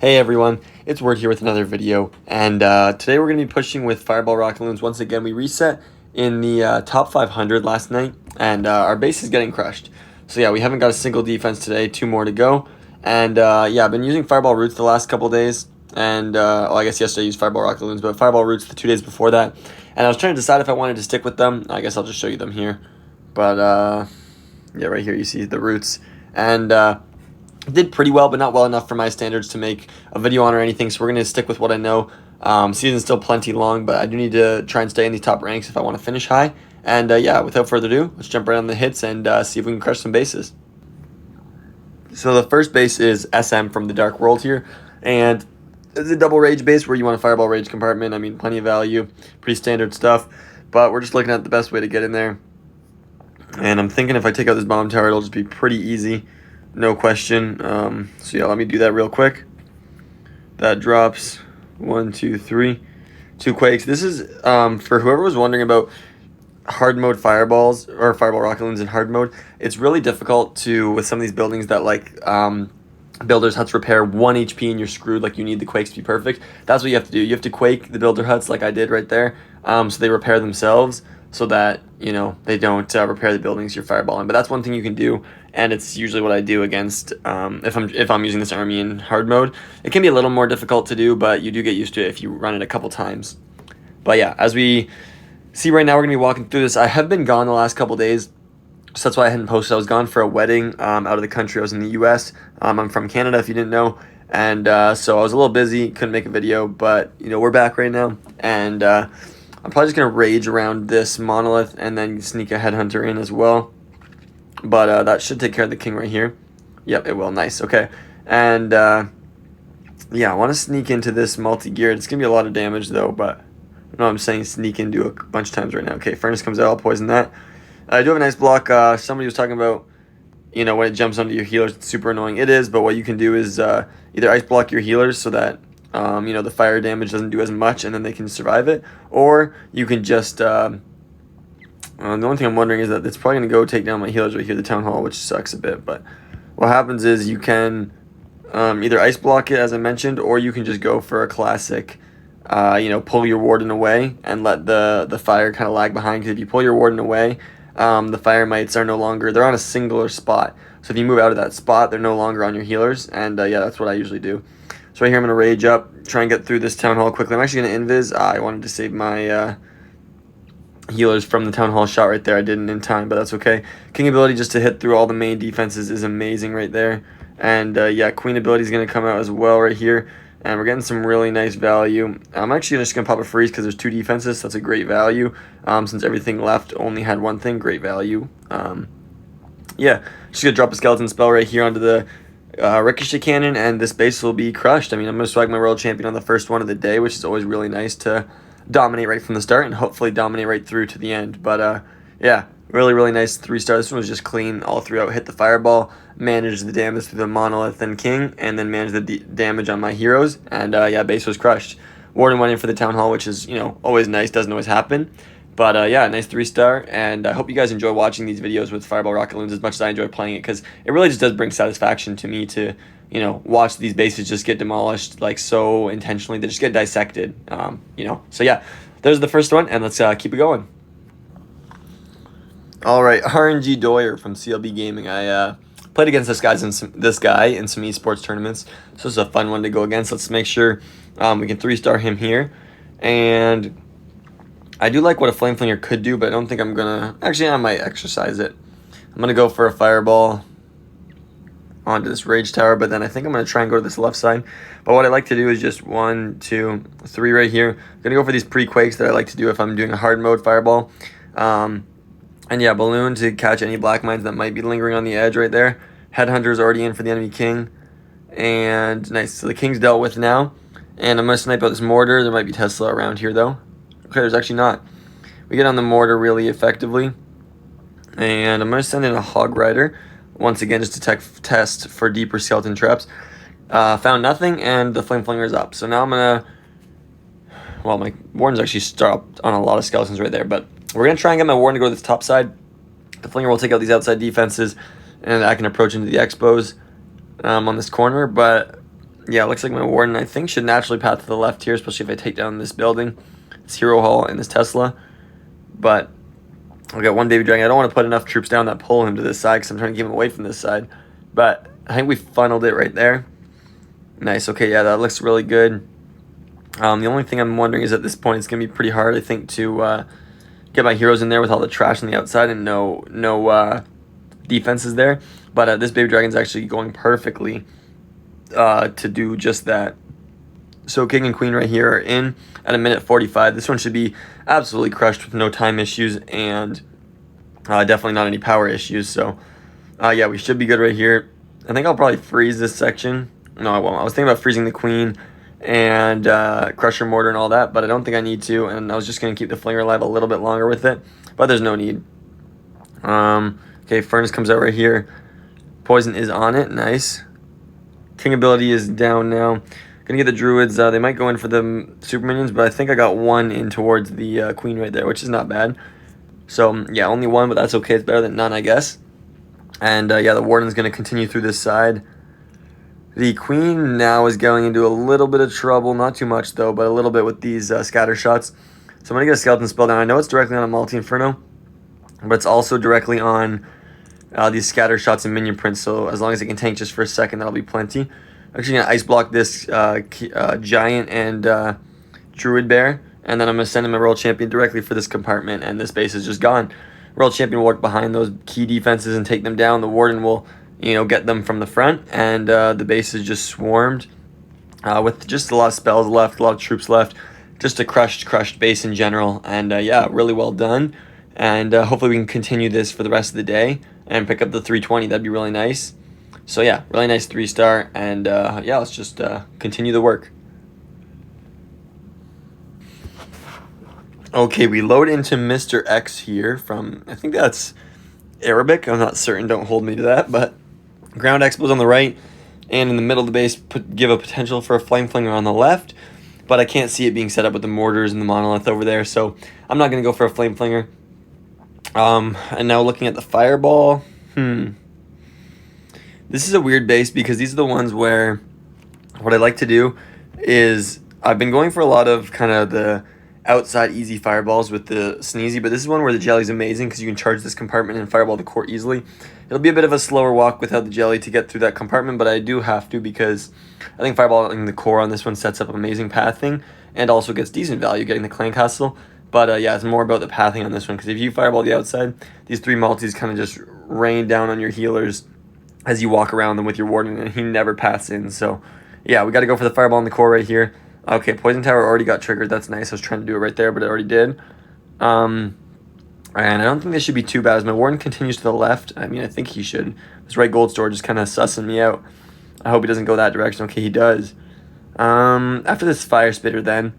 Hey everyone, it's Word here with another video, and today we're going to be pushing with Fireball Rocketloons. Once again, we reset in the top 500 last night, and our base is getting crushed. So yeah, we haven't got a single defense today, 2 more to go. And yeah, I've been using Fireball Roots the last couple days, and well, I guess yesterday I used Fireball Rocketloons, but Fireball Roots the 2 days before that. And I was trying to decide if I wanted to stick with them. I guess I'll just show you them here. But yeah, right here you see the Roots. And did pretty well, but not well enough for my standards to make a video on or anything, so we're going to stick with what I know. Season's still plenty long, but I do need to try and stay in these top ranks if I want to finish high. And yeah, without further ado, let's jump right on the hits and see if we can crush some bases. So the first base is SM from the Dark World here, and it's a double rage base where you want a Fireball Rage compartment. I mean, plenty of value, pretty standard stuff, but we're just looking at the best way to get in there. And I'm thinking if I take out this bomb tower, it'll just be pretty easy. No question. So yeah, let me do that real quick. That drops 1, 2, 3, 2 quakes. This is for whoever was wondering about hard mode fireballs or Fireball Rocketloons in hard mode. It's really difficult to, with some of these buildings that like builders huts repair 1 HP and you're screwed. Like you need the quakes to be perfect. That's what you have to do. You have to quake the builder huts like I did right there, so they repair themselves, so that, you know, they don't repair the buildings you're fireballing. But that's one thing you can do, and it's usually what I do against if I'm using this army in hard mode. It can be a little more difficult to do, but you do get used to it if you run it a couple times. But yeah, as we see right now, we're gonna be walking through this. I have been gone the last couple days, so that's why I hadn't posted. I was gone for a wedding out of the country. I was in the US. I'm from Canada, if you didn't know, and so I was a little busy, couldn't make a video, but you know, we're back right now, and I'm probably just going to rage around this monolith and then sneak a headhunter in as well. But that should take care of the king right here. Yep, it will. Nice. Okay. And yeah, I want to sneak into this multi-geared. It's going to be a lot of damage though, but I know I'm saying sneak into a bunch of times right now. Okay, furnace comes out. I'll poison that. I do have a nice block. Somebody was talking about, you know, when it jumps onto your healers, it's super annoying. It is, but what you can do is either ice block your healers so that you know, the fire damage doesn't do as much and then they can survive it, or you can just the only thing I'm wondering is that it's probably going to go take down my healers right here, the town hall, which sucks a bit. But what happens is you can either ice block it, as I mentioned, or you can just go for a classic you know, pull your warden away and let the fire kind of lag behind, because if you pull your warden away, the fire mites are no longer, they're on a singular spot, so if you move out of that spot, they're no longer on your healers. And yeah, that's what I usually do. So right here, I'm going to rage up, try and get through this town hall quickly. I'm actually going to invis. I wanted to save my healers from the town hall shot right there. I didn't in time, but that's okay. King ability just to hit through all the main defenses is amazing right there. And yeah, queen ability is going to come out as well right here. And we're getting some really nice value. I'm actually just going to pop a freeze because there's 2 defenses. So that's a great value. Since everything left only had 1 thing, great value. Yeah, just going to drop a skeleton spell right here onto the ricochet cannon, and this base will be crushed. I mean, I'm going to swag my world champion on the first one of the day, which is always really nice to dominate right from the start and hopefully dominate right through to the end. But yeah, really nice 3-star. This one was just clean all throughout. Hit the fireball, manage the damage through the monolith and king, and then manage the damage on my heroes. And yeah, base was crushed. Warden went in for the town hall, which is, you know, always nice, doesn't always happen. But yeah, nice 3-star, and I hope you guys enjoy watching these videos with Fireball Rocketloons as much as I enjoy playing it, because it really just does bring satisfaction to me to, you know, watch these bases just get demolished, like, so intentionally. They just get dissected, you know. So yeah, there's the first one, and let's keep it going. All right, RNG Doyer from CLB Gaming. I played against this guy in some esports tournaments, so this is a fun one to go against. Let's make sure we can 3-star him here, and I do like what a Flame Flinger could do, but I don't think I'm going to... Actually, I might exercise it. I'm going to go for a Fireball onto this Rage Tower, but then I think I'm going to try and go to this left side. But what I like to do is just 1, 2, 3 right here. I'm going to go for these pre-quakes that I like to do if I'm doing a hard mode Fireball. And yeah, Balloon to catch any black mines that might be lingering on the edge right there. Headhunter's already in for the enemy king. And nice. So the king's dealt with now. And I'm going to snipe out this mortar. There might be Tesla around here, though. Okay, there's actually not. We get on the mortar really effectively. And I'm going to send in a Hog Rider, once again, just to test for deeper skeleton traps. Found nothing, and the Flame Flinger is up. So now I'm going to... Well, my Warden's actually stopped on a lot of skeletons right there, but we're going to try and get my Warden to go to this top side. The Flinger will take out these outside defenses, and I can approach into the Expos on this corner, but yeah, it looks like my Warden, I think, should naturally path to the left here, especially if I take down this building, this Hero Hall, and this Tesla. But I've got one Baby Dragon. I don't want to put enough troops down that pull him to this side because I'm trying to keep him away from this side. But I think we funneled it right there. Nice. Okay, yeah, that looks really good. The only thing I'm wondering is at this point it's going to be pretty hard, I think, to get my heroes in there with all the trash on the outside and no defenses there. But this Baby Dragon's actually going perfectly to do just that. So King and Queen right here are in at 1:45. This one should be absolutely crushed with no time issues and definitely not any power issues. So yeah, we should be good right here. I think I'll probably freeze this section. No, I won't. I was thinking about freezing the Queen and Crusher Mortar and all that, but I don't think I need to. And I was just going to keep the Flinger alive a little bit longer with it, but there's no need. Okay, Furnace comes out right here. Poison is on it. Nice. King ability is down now. Gonna get the Druids. They might go in for the super minions, but I think I got one in towards the Queen right there, which is not bad. So yeah, only one, but that's okay. It's better than none, I guess. And yeah, the Warden's gonna continue through this side. The Queen now is going into a little bit of trouble, not too much though, but a little bit with these scatter shots. So I'm gonna get a Skeleton spell down. I know it's directly on a Multi-Inferno, but it's also directly on these scatter shots and minion prints. So as long as it can tank just for a second, that'll be plenty. I'm actually going to ice block this Giant and Druid Bear, and then I'm going to send him a World Champion directly for this compartment, and this base is just gone. World Champion will work behind those key defenses and take them down. The Warden will, get them from the front, and the base is just swarmed with just a lot of spells left, a lot of troops left, just a crushed base in general, and yeah, really well done. And hopefully we can continue this for the rest of the day and pick up the 320. That'd be really nice. So yeah, really nice 3-star, and yeah, let's just continue the work. Okay, we load into Mr. X here from, I think that's Arabic, I'm not certain, don't hold me to that, but Ground Expos on the right, and in the middle of the base, give a potential for a Flame Flinger on the left, but I can't see it being set up with the mortars and the monolith over there, so I'm not going to go for a Flame Flinger. And now looking at the Fireball, this is a weird base because these are the ones where what I like to do is I've been going for a lot of kind of the outside easy fireballs with the Sneezy, but this is one where the jelly's amazing because you can charge this compartment and fireball the core easily. It'll be a bit of a slower walk without the jelly to get through that compartment, but I do have to because I think fireballing the core on this one sets up amazing pathing and also gets decent value getting the Clan Castle. But yeah, it's more about the pathing on this one because if you fireball the outside, these 3 multis kind of just rain down on your healers as you walk around them with your Warden, and he never paths in. So yeah, we got to go for the fireball in the core right here. Okay, Poison Tower already got triggered. That's nice. I was trying to do it right there, but it already did. And I don't think this should be too bad as my Warden continues to the left. I mean, I think he should. This right gold store just kind of sussing me out. I hope he doesn't go that direction. Okay, he does. After this Fire Spitter then,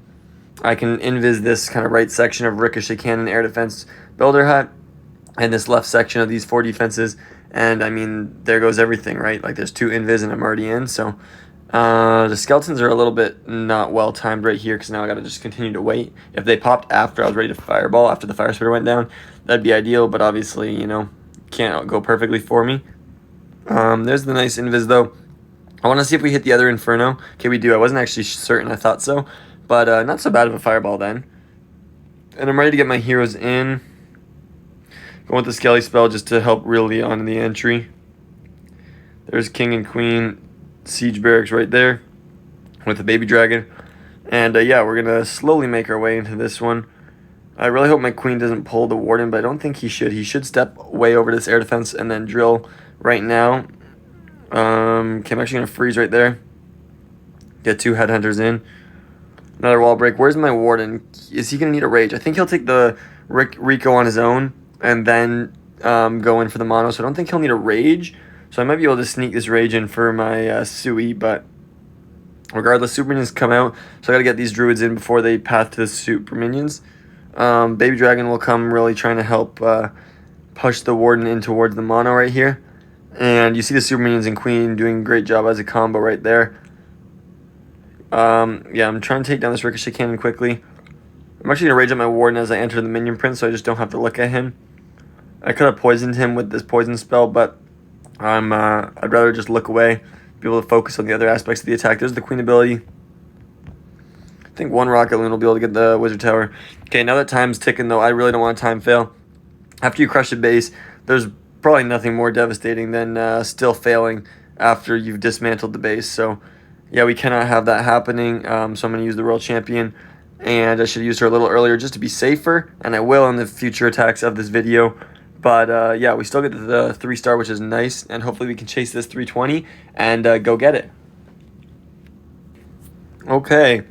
I can invis this kind of right section of Ricochet Cannon, Air Defense, Builder Hut, and this left section of these 4 defenses. And I mean, there goes everything, right? Like there's 2 invis and I'm already in. So the skeletons are a little bit not well timed right here because now I got to just continue to wait. If they popped after I was ready to fireball, after the Fire Spitter went down, that'd be ideal. But obviously, can't go perfectly for me. There's the nice invis though. I want to see if we hit the other Inferno. Okay, we do. I wasn't actually certain. I thought so. But not so bad of a fireball then. And I'm ready to get my heroes in. Going with the Skelly spell just to help really on the entry. There's King and Queen Siege Barracks right there with the Baby Dragon. And yeah, we're going to slowly make our way into this one. I really hope my Queen doesn't pull the Warden, but I don't think he should. He should step way over this air defense and then drill right now. Okay, I'm actually going to freeze right there. Get 2 Headhunters in. Another wall break. Where's my Warden? Is he going to need a rage? I think he'll take the Rico on his own and then go in for the mono. So I don't think he'll need a rage. So I might be able to sneak this rage in for my Sui. But regardless, super minions come out. So I got to get these druids in before they path to the super minions. Baby Dragon will come really trying to help push the Warden in towards the mono right here. And you see the super minions and Queen doing a great job as a combo right there. Yeah, I'm trying to take down this Ricochet Cannon quickly. I'm actually going to rage up my Warden as I enter the minion print, so I just don't have to look at him. I could have poisoned him with this poison spell, but I'd rather just look away be able to focus on the other aspects of the attack. There's the Queen ability. I think one Rocket Loon will be able to get the Wizard Tower. Okay, now that time's ticking, though, I really don't want a time fail. After you crush a base, there's probably nothing more devastating than still failing after you've dismantled the base. So, yeah, we cannot have that happening. So I'm going to use the World Champion. And I should have used her a little earlier just to be safer. And I will in the future attacks of this video. But, yeah, we still get the 3-star, which is nice. And hopefully we can chase this 320 and go get it. Okay.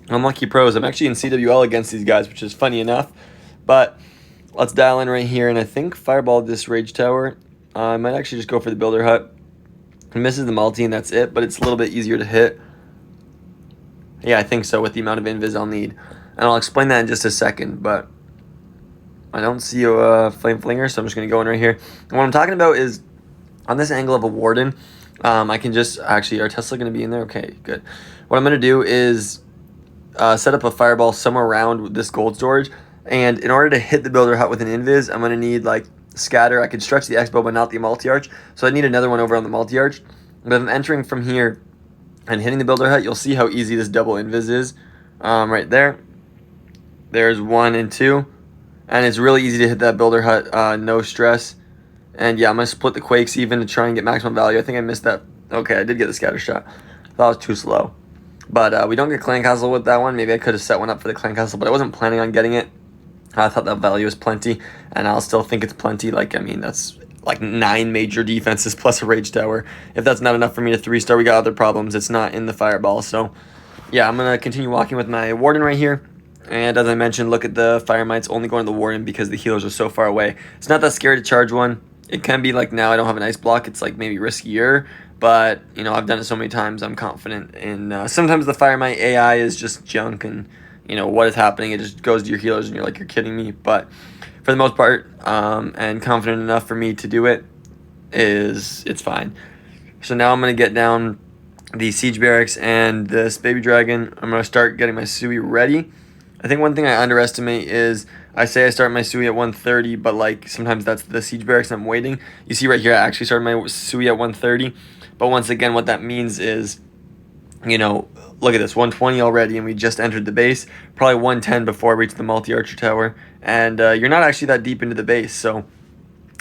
Unlucky pros. I'm actually in CWL against these guys, which is funny enough. But let's dial in right here. And I think Fireball this Rage Tower. I might actually just go for the Builder Hut. It misses the multi, and that's it. But it's a little bit easier to hit. Yeah, I think so with the amount of invis I'll need. And I'll explain that in just a second. But I don't see a Flame Flinger, so I'm just going to go in right here. And what I'm talking about is on this angle of a Warden, I can just actually, are Tesla going to be in there? Okay, good. What I'm going to do is set up a Fireball somewhere around this gold storage. And in order to hit the Builder Hut with an invis, I'm going to need like Scatter. I could stretch the Expo, but not the multi-arch. So I need another one over on the multi-arch. But if I'm entering from here and hitting the Builder Hut, you'll see how easy this double invis is. Right there. There's 1 and 2. And it's really easy to hit that Builder Hut, no stress. And yeah, I'm going to split the Quakes even to try and get maximum value. I think I missed that. Okay, I did get the Scatter shot. That was too slow. But we don't get Clan Castle with that one. Maybe I could have set one up for the Clan Castle, but I wasn't planning on getting it. I thought that value was plenty, and I'll still think it's plenty. Like, I mean, that's like 9 major defenses plus a Rage Tower. If that's not enough for me to 3-star, we got other problems. It's not in the Fireball. So, yeah, I'm going to continue walking with my Warden right here. And as I mentioned, look at the Fire Mites only going to the Warden because the healers are so far away. It's not that scary to charge one. It can be like now I don't have an ice block. It's like maybe riskier. But, you know, I've done it so many times. I'm confident in sometimes the Fire Mite AI is just junk and, you know, what is happening? It just goes to your healers and you're like, you're kidding me. But for the most part, and confident enough for me to do it, it's fine. So now I'm going to get down the Siege Barracks and this Baby Dragon. I'm going to start getting my Sui ready. I think one thing I underestimate is I say I start my Sui at 130, but like sometimes that's the Siege Barracks and I'm waiting. You see right here, I actually started my Sui at 130. But once again, what that means is, you know, look at this, 120 already, and we just entered the base. Probably 110 before I reach the multi-archer tower. And you're not actually that deep into the base, so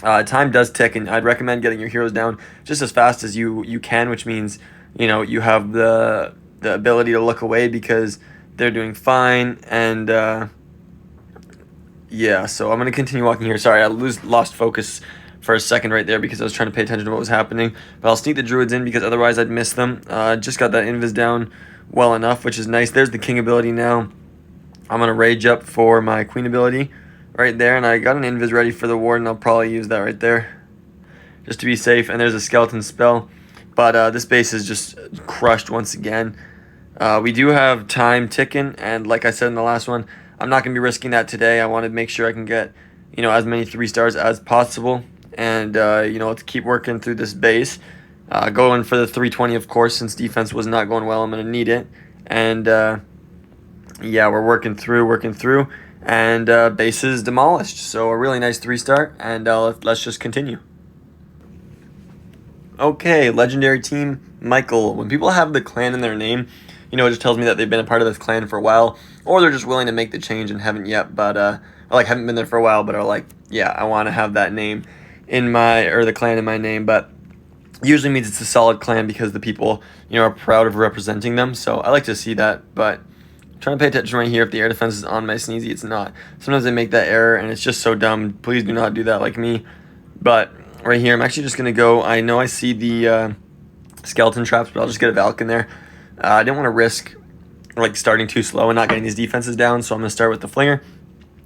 time does tick, and I'd recommend getting your heroes down just as fast as you can, which means, you know, you have the ability to look away because they're doing fine. And yeah, so I'm going to continue walking here. Sorry, I lost focus for a second right there because I was trying to pay attention to what was happening. But I'll sneak the Druids in because otherwise I'd miss them. Just got that invis down well enough, which is nice. There's the King ability now. I'm going to rage up for my Queen ability right there. And I got an invis ready for the Warden. I'll probably use that right there just to be safe. And there's a Skeleton spell. But this base is just crushed once again. We do have time ticking. And like I said in the last one, I'm not going to be risking that today. I want to make sure I can get, you know, as many 3-stars as possible. And, you know, let's keep working through this base. Going for the 320, of course, since defense was not going well. I'm going to need it. And, yeah, we're working through. And base is demolished. So a really nice 3-star. And let's just continue. Okay, legendary team, Michael. When people have the clan in their name, you know, it just tells me that they've been a part of this clan for a while. Or they're just willing to make the change and haven't yet. But, or like haven't been there for a while, but are like, yeah, I want to have that name in my, or the clan in my name. But usually means it's a solid clan because the people, you know, are proud of representing them. So I like to see that. But I'm trying to pay attention right here. If the air defense is on my Sneezy, it's not. Sometimes they make that error and it's just so dumb. Please do not do that like me. But right here, I'm actually just going to go. I know I see the skeleton traps, but I'll just get a Valk in there. I didn't want to risk like starting too slow and not getting these defenses down, so I'm going to start with the Flinger.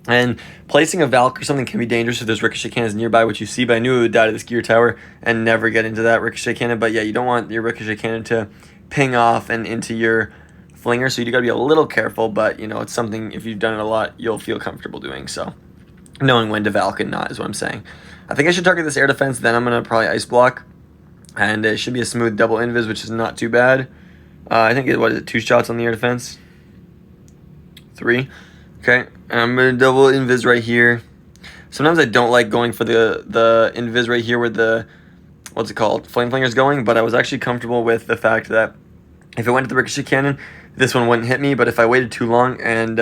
And placing a Valk or something can be dangerous if there's Ricochet cannons nearby, which you see, but I knew it would die to this Gear Tower and never get into that Ricochet cannon. But yeah, you don't want your Ricochet cannon to ping off and into your Flinger, so you got to be a little careful, but you know, it's something, if you've done it a lot, you'll feel comfortable doing, so knowing when to Valk and not is what I'm saying. I think I should target this air defense, then I'm going to probably Ice Block, and it should be a smooth double invis, which is not too bad. I think, what is it, 2 shots on the air defense? 3. Okay, and I'm going to double invis right here. Sometimes I don't like going for the invis right here where the what's it called, flame flingers going, but I was actually comfortable with the fact that if it went to the ricochet cannon, this one wouldn't hit me. But if I waited too long and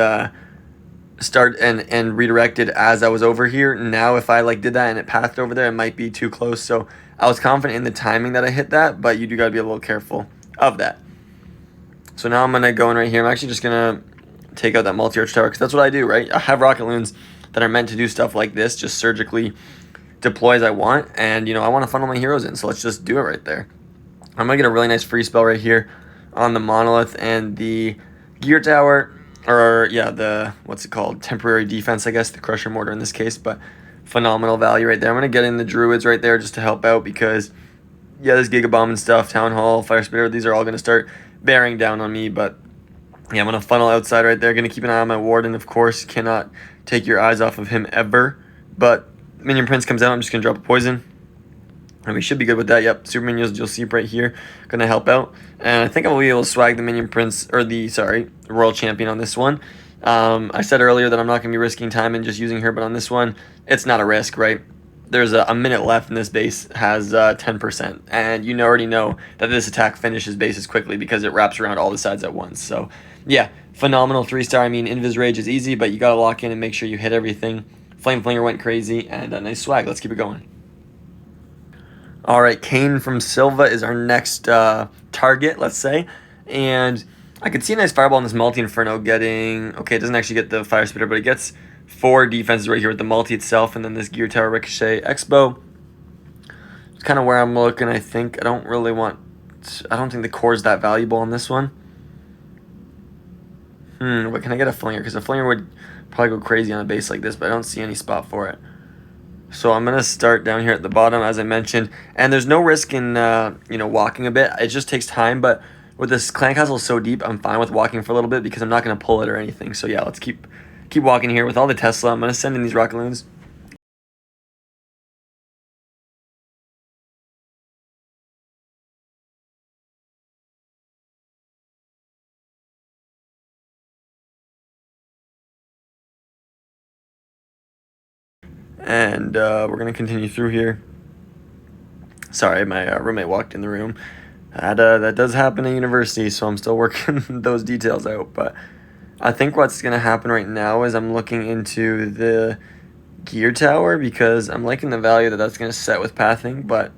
start and redirected as I was over here, now if I like did that and it pathed over there, it might be too close. So I was confident in the timing that I hit that, but you do got to be a little careful of that. So now I'm going to go in right here. I'm actually just going to take out that multi-arch tower because that's what I do, right? I have Rocketloons that are meant to do stuff like this, just surgically deploy as I want, and I want to funnel my heroes in, so let's just do it right there. I'm going to get a really nice free spell right here on the monolith and the gear tower, or yeah, the, what's it called, temporary defense, I guess, the crusher mortar in this case, but phenomenal value right there. I'm going to get in the druids right there just to help out because, yeah, this Giga Bomb and stuff, Town Hall, Fire Spitter, these are all going to start bearing down on me, but yeah, I'm going to funnel outside right there. Going to keep an eye on my warden, of course. Cannot take your eyes off of him ever, but Minion Prince comes out, I'm just going to drop a poison. And we should be good with that. Yep, Super Minions, you'll see right here, going to help out. And I think I will be able to swag the Minion Prince, or the Royal Champion on this one. I said earlier that I'm not going to be risking time and just using her, but on this one, it's not a risk, right? There's a minute left and this base has 10%. And you already know that this attack finishes bases quickly because it wraps around all the sides at once. So, yeah, phenomenal 3-star. I mean, Invis Rage is easy, but you got to lock in and make sure you hit everything. Flame Flinger went crazy, and a nice swag. Let's keep it going. All right, Kane from Silva is our next target, let's say. And I could see a nice Fireball in this Multi-Inferno getting... Okay, it doesn't actually get the Fire Spitter, but it gets 4 defenses right here with the Multi itself, and then this Gear Tower Ricochet Expo. It's kind of where I'm looking, I think. I don't think the core is that valuable on this one. But can I get a Flinger? Because a Flinger would probably go crazy on a base like this, but I don't see any spot for it. So I'm going to start down here at the bottom, as I mentioned. And there's no risk in, walking a bit. It just takes time. But with this clan castle so deep, I'm fine with walking for a little bit because I'm not going to pull it or anything. So, yeah, let's keep walking here. With all the Tesla, I'm going to send in these Rocketloons. And we're going to continue through here. Sorry, my roommate walked in the room. That does happen at university, so I'm still working those details out. But I think what's going to happen right now is I'm looking into the gear tower because I'm liking the value that that's going to set with pathing. But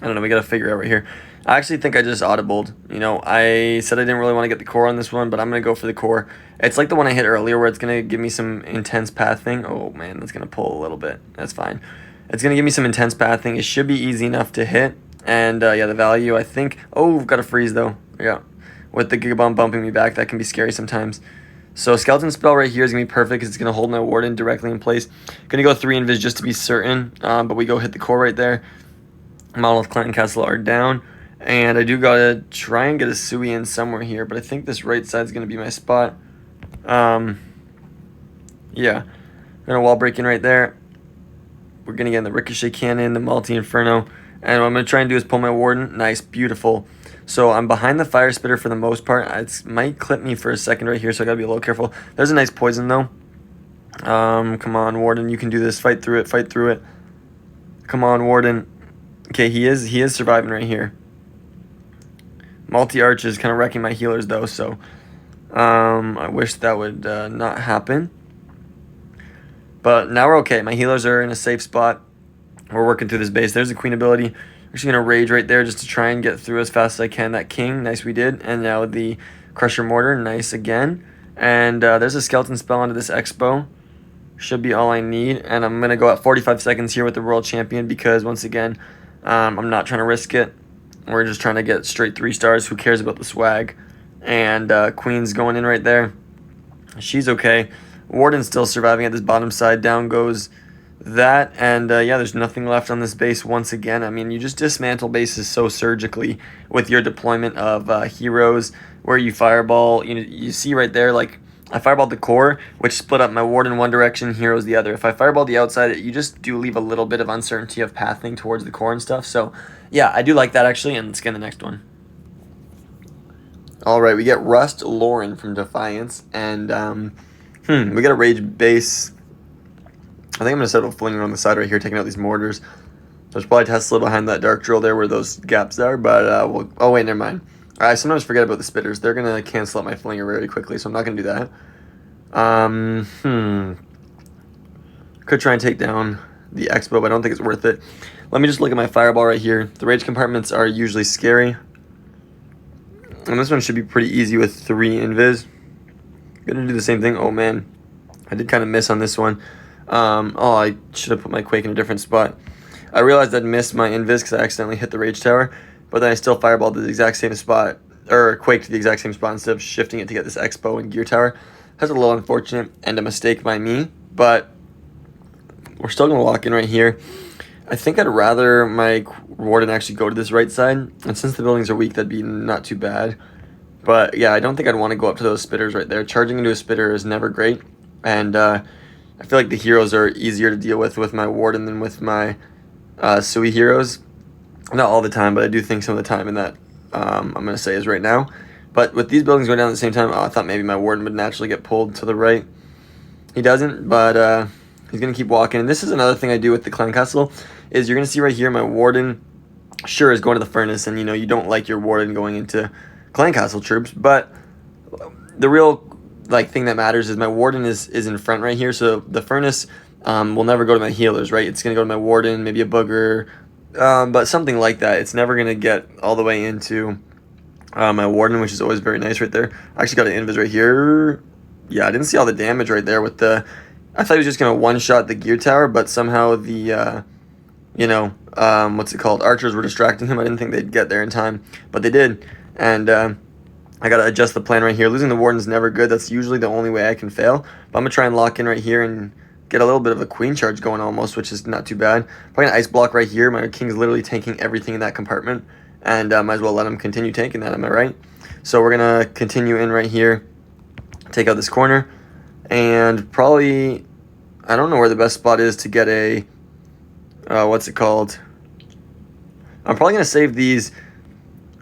I don't know, we got to figure out right here. I actually think I just audibled. I said I didn't really want to get the core on this one, but I'm going to go for the core. It's like the one I hit earlier where it's going to give me some intense pathing. Oh, man, that's going to pull a little bit. That's fine. It's going to give me some intense pathing. It should be easy enough to hit. And, yeah, the value, I think... Oh, we've got a freeze, though. Yeah. With the Giga Bomb bumping me back, that can be scary sometimes. So Skeleton Spell right here is going to be perfect because it's going to hold my Warden directly in place. Going to go 3 Invis just to be certain, but we go hit the core right there. Monolith Clan Castle are down. And I do got to try and get a Sui in somewhere here, but I think this right side is going to be my spot. Yeah. Going to wall break in right there. We're going to get in the Ricochet Cannon, the Multi-Inferno. And what I'm going to try and do is pull my Warden. Nice, beautiful. So I'm behind the Fire Spitter for the most part. It might clip me for a second right here, so I got to be a little careful. There's a nice poison, though. Come on, Warden, you can do this. Fight through it, fight through it. Come on, Warden. Okay, he is surviving right here. Multi-Arch is kind of wrecking my healers, though, so I wish that would not happen. But now we're okay. My healers are in a safe spot. We're working through this base. There's the Queen ability. I'm just going to Rage right there just to try and get through as fast as I can. That King, nice we did. And now the Crusher Mortar, nice again. And there's a Skeleton Spell onto this Expo. Should be all I need. And I'm going to go at 45 seconds here with the World Champion because, once again, I'm not trying to risk it. We're just trying to get straight 3 stars. Who cares about the swag? And Queen's going in right there. She's okay. Warden's still surviving at this bottom side. Down goes that. And yeah, there's nothing left on this base once again. I mean, you just dismantle bases so surgically with your deployment of heroes where you fireball. You see right there, like, I fireballed the core, which split up my Warden one direction, heroes the other. If I fireball the outside, you just do leave a little bit of uncertainty of pathing towards the core and stuff. So, yeah, I do like that, actually, and let's get the next one. All right, we get Rust Lauren from Defiance, and we got a Rage base. I think I'm going to set up a Flinger on the side right here, taking out these mortars. There's probably Tesla behind that dark drill there where those gaps are, but oh wait, never mind. I sometimes forget about the spitters. They're going to cancel out my flinger very quickly, so I'm not going to do that. Could try and take down the Expo, but I don't think it's worth it. Let me just look at my fireball right here. The rage compartments are usually scary. And this one should be pretty easy with 3 invis. Gonna do the same thing. Oh man, I did kind of miss on this one. Oh, I should have put my Quake in a different spot. I realized I'd missed my invis because I accidentally hit the rage tower, but then I still fireballed to the exact same spot, or Quake to the exact same spot instead of shifting it to get this Expo and gear tower. That's a little unfortunate and a mistake by me, but we're still going to lock in right here. I think I'd rather my Warden actually go to this right side, and since the buildings are weak, that'd be not too bad. But yeah, I don't think I'd want to go up to those spitters right there. Charging into a spitter is never great, and I feel like the heroes are easier to deal with my Warden than with my Sui heroes. Not all the time, but I do think some of the time, and that I'm going to say is right now. But with these buildings going down at the same time, I thought maybe my Warden would naturally get pulled to the right. He doesn't, but he's going to keep walking. And this is another thing I do with the Clan Castle, is you're going to see right here my Warden, sure, is going to the Furnace, and you don't like your Warden going into Clan Castle troops, but the real thing that matters is my Warden is in front right here, so the Furnace will never go to my healers, right? It's going to go to my Warden, maybe a Booger, but something like that. It's never going to get all the way into my Warden, which is always very nice right there. I actually got an invis right here. Yeah, I didn't see all the damage right there with the... I thought he was just going to one-shot the gear tower, but somehow the, what's it called? Archers were distracting him. I didn't think they'd get there in time, but they did. And I got to adjust the plan right here. Losing the Warden is never good. That's usually the only way I can fail. But I'm going to try and lock in right here and get a little bit of a queen charge going almost, which is not too bad. Probably an ice block right here. My King's literally tanking everything in that compartment. And might as well let him continue tanking that, am I right? So we're going to continue in right here. Take out this corner. And probably, I don't know where the best spot is to get a, what's it called? I'm probably going to save these.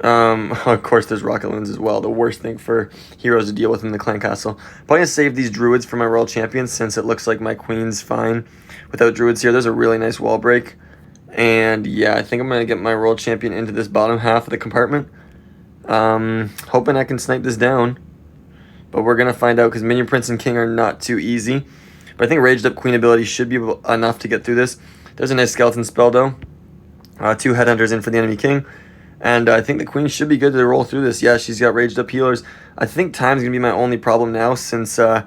Of course, there's Rocketloons as well. The worst thing for heroes to deal with in the Clan Castle. Probably going to save these Druids for my Royal Champions since it looks like my Queen's fine without Druids here. There's a really nice wall break. And yeah, I think I'm going to get my Royal Champion into this bottom half of the compartment. Hoping I can snipe this down. But we're going to find out because Minion Prince and King are not too easy. But I think Raged Up Queen ability should be enough to get through this. There's a nice skeleton spell though. 2 headhunters in for the enemy King. And I think the Queen should be good to roll through this. Yeah, she's got Raged Up healers. I think time's going to be my only problem now since, I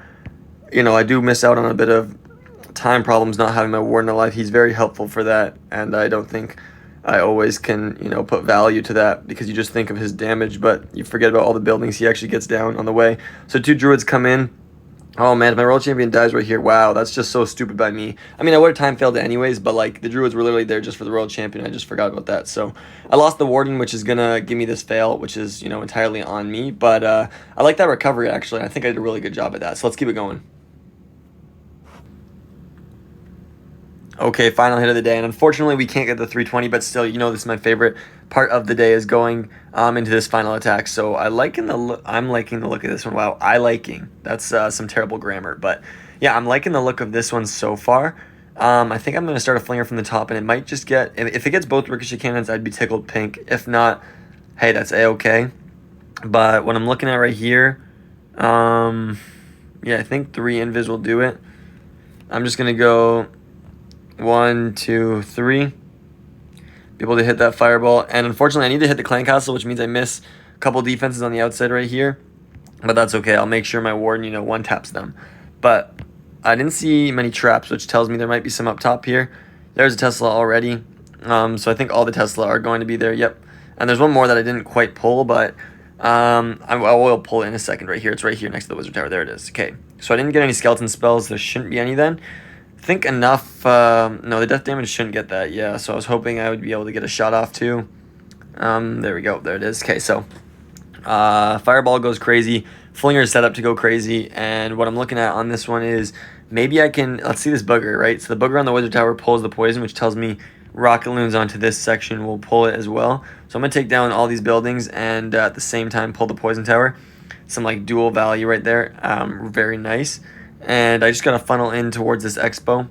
do miss out on a bit of time problems not having my Warden alive. He's very helpful for that, and I don't think I always can, put value to that because you just think of his damage, but you forget about all the buildings he actually gets down on the way. So 2 Druids come in. Oh man, if my Royal Champion dies right here, wow, that's just so stupid by me. I mean, I would have time failed it anyways, but the Druids were literally there just for the Royal Champion. I just forgot about that. So I lost the Warden, which is gonna give me this fail, which is, entirely on me. But I like that recovery actually. I think I did a really good job at that. So let's keep it going. Okay, final hit of the day, and unfortunately we can't get the 320, but still, this is my favorite part of the day is going into this final attack. So I'm liking the look of this one. Wow, that's some terrible grammar, but yeah, I'm liking the look of this one so far. I think I'm going to start a flinger from the top, and it might just get, if it gets both ricochet cannons, I'd be tickled pink. If not, hey, that's a-okay. But what I'm looking at right here, yeah, I think 3 invis will do it. I'm just going to go 1, 2, 3. Be able to hit that fireball. And unfortunately, I need to hit the Clan Castle, which means I miss a couple defenses on the outside right here. But that's okay. I'll make sure my Warden, one taps them. But I didn't see many traps, which tells me there might be some up top here. There's a Tesla already. So I think all the Tesla are going to be there. Yep. And there's one more that I didn't quite pull, but I will pull it in a second right here. It's right here next to the Wizard Tower. There it is. Okay. So I didn't get any skeleton spells. There shouldn't be any then. Think enough. No, the death damage shouldn't get that. Yeah, so I was hoping I would be able to get a shot off too. There we go. There it is. Okay, so fireball goes crazy. Flinger is set up to go crazy, and what I'm looking at on this one is maybe I can. Let's see this booger, right? So the booger on the Wizard Tower pulls the poison, which tells me Rocketloons onto this section will pull it as well. So I'm gonna take down all these buildings and at the same time pull the poison tower. Some dual value right there. Very nice. And I just got to funnel in towards this expo.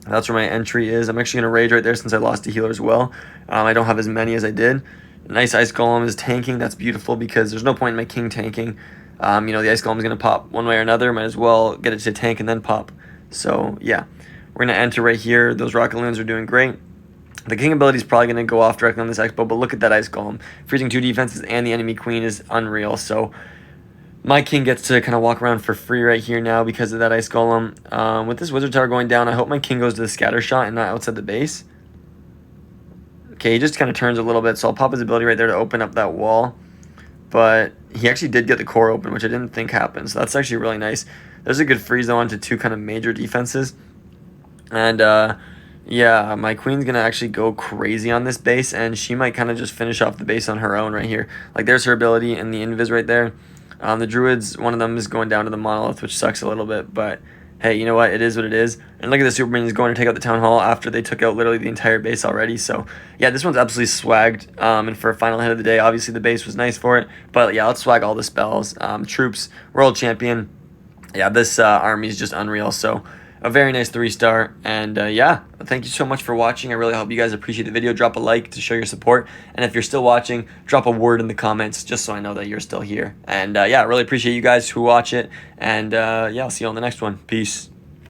That's where my entry is. I'm actually going to rage right there since I lost a healer as well. I don't have as many as I did. Nice Ice Golem is tanking. That's beautiful because there's no point in my king tanking. You know, the Ice Golem is going to pop one way or another. Might as well get it to tank and then pop. So, yeah. We're going to enter right here. Those Rocketloons are doing great. The king ability is probably going to go off directly on this Expo, but look at that Ice Golem. Freezing 2 defenses and the enemy queen is unreal. So, my king gets to kind of walk around for free right here now because of that Ice Golem. With this Wizard Tower going down, I hope my king goes to the scatter shot and not outside the base. Okay, he just kind of turns a little bit, so I'll pop his ability right there to open up that wall. But he actually did get the core open, which I didn't think happened, so that's actually really nice. There's a good freeze, though, onto 2 kind of major defenses. And, yeah, my queen's going to actually go crazy on this base, and she might kind of just finish off the base on her own right here. Like, there's her ability and the invis right there. The druids, one of them is going down to the monolith, which sucks a little bit, but hey, you know what? It is what it is. And look at the super minions going to take out the town hall after they took out literally the entire base already. So yeah, this one's absolutely swagged. And for a final hit of the day, obviously the base was nice for it, but yeah, let's swag all the spells. Troops, world champion. Yeah, this army is just unreal. So a very nice 3-star. And yeah, thank you so much for watching. I really hope you guys appreciate the video. Drop a like to show your support. And if you're still watching, drop a word in the comments just so I know that you're still here. And yeah, I really appreciate you guys who watch it. And yeah, I'll see you on the next one. Peace.